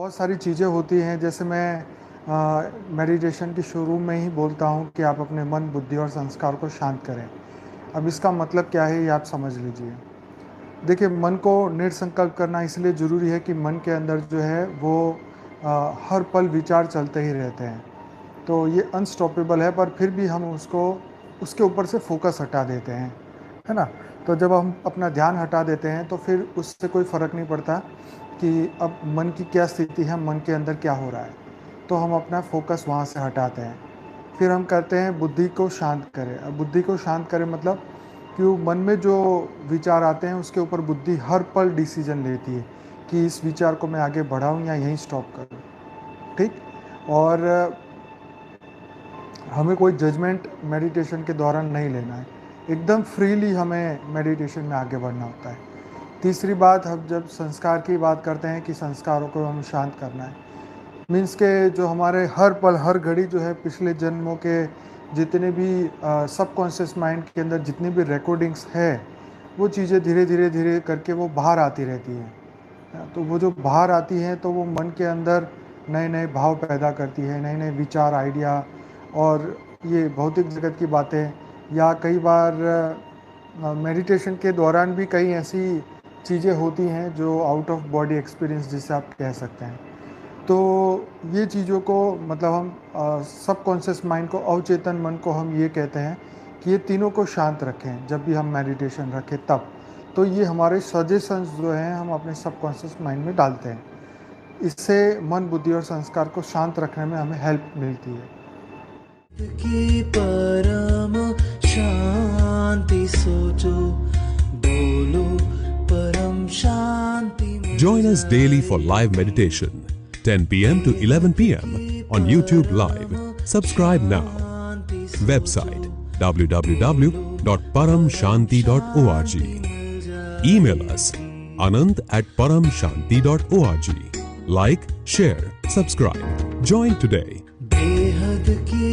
बहुत सारी चीज़ें होती हैं, जैसे मैं मेडिटेशन की शुरू में ही बोलता हूँ कि आप अपने मन, बुद्धि और संस्कार को शांत करें। अब इसका मतलब क्या है ये आप समझ लीजिए। देखिए, मन को निसंकल्प करना इसलिए ज़रूरी है कि मन के अंदर जो है वो हर पल विचार चलते ही रहते हैं। तो ये अनस्टॉपेबल है, पर फिर भी हम उसको उसके ऊपर से फोकस हटा देते हैं, है ना? तो जब हम अपना ध्यान हटा देते हैं तो फिर उससे कोई फ़र्क नहीं पड़ता कि अब मन की क्या स्थिति है, मन के अंदर क्या हो रहा है। तो हम अपना फोकस वहाँ से हटाते हैं। फिर हम कहते हैं बुद्धि को शांत करें। अब बुद्धि को शांत करें मतलब कि वो मन में जो विचार आते हैं उसके ऊपर बुद्धि हर पल डिसीजन लेती है कि इस विचार को मैं आगे बढ़ाऊँ या यहीं स्टॉप करूँ। ठीक? और हमें कोई जजमेंट मेडिटेशन के दौरान नहीं लेना है। एकदम फ्रीली हमें मेडिटेशन में आगे बढ़ना होता है। तीसरी बात, हम जब संस्कार की बात करते हैं कि संस्कारों को हमें शांत करना है, मीन्स के जो हमारे हर पल हर घड़ी जो है पिछले जन्मों के जितने भी सबकॉन्शियस माइंड के अंदर जितनी भी रिकॉर्डिंग्स है, वो चीज़ें धीरे धीरे धीरे करके वो बाहर आती रहती हैं। तो वो जो बाहर आती हैं तो वो मन के अंदर नए नए भाव पैदा करती है, नए नए विचार, आइडिया, और ये भौतिक जगत की बातें, या कई बार मेडिटेशन के दौरान भी कई ऐसी चीज़ें होती हैं जो आउट ऑफ बॉडी एक्सपीरियंस जिसे आप कह सकते हैं। तो ये चीज़ों को मतलब हम सबकॉन्शियस माइंड को, अवचेतन मन को हम ये कहते हैं कि ये तीनों को शांत रखें जब भी हम मेडिटेशन रखें तब। तो ये हमारे सजेशंस जो हैं हम अपने सबकॉन्शियस माइंड में डालते हैं। इससे मन, बुद्धि और संस्कार को शांत रखने में हमें हेल्प मिलती है। की परम शांति सोचो, बोलो परम शांति। Join us daily for live meditation, 10 p.m. to 11 p.m. on YouTube Live. Subscribe now. Website www.paramshanti.org. Email us anand@paramshanti.org. Like, share, subscribe. Join today. बेहद की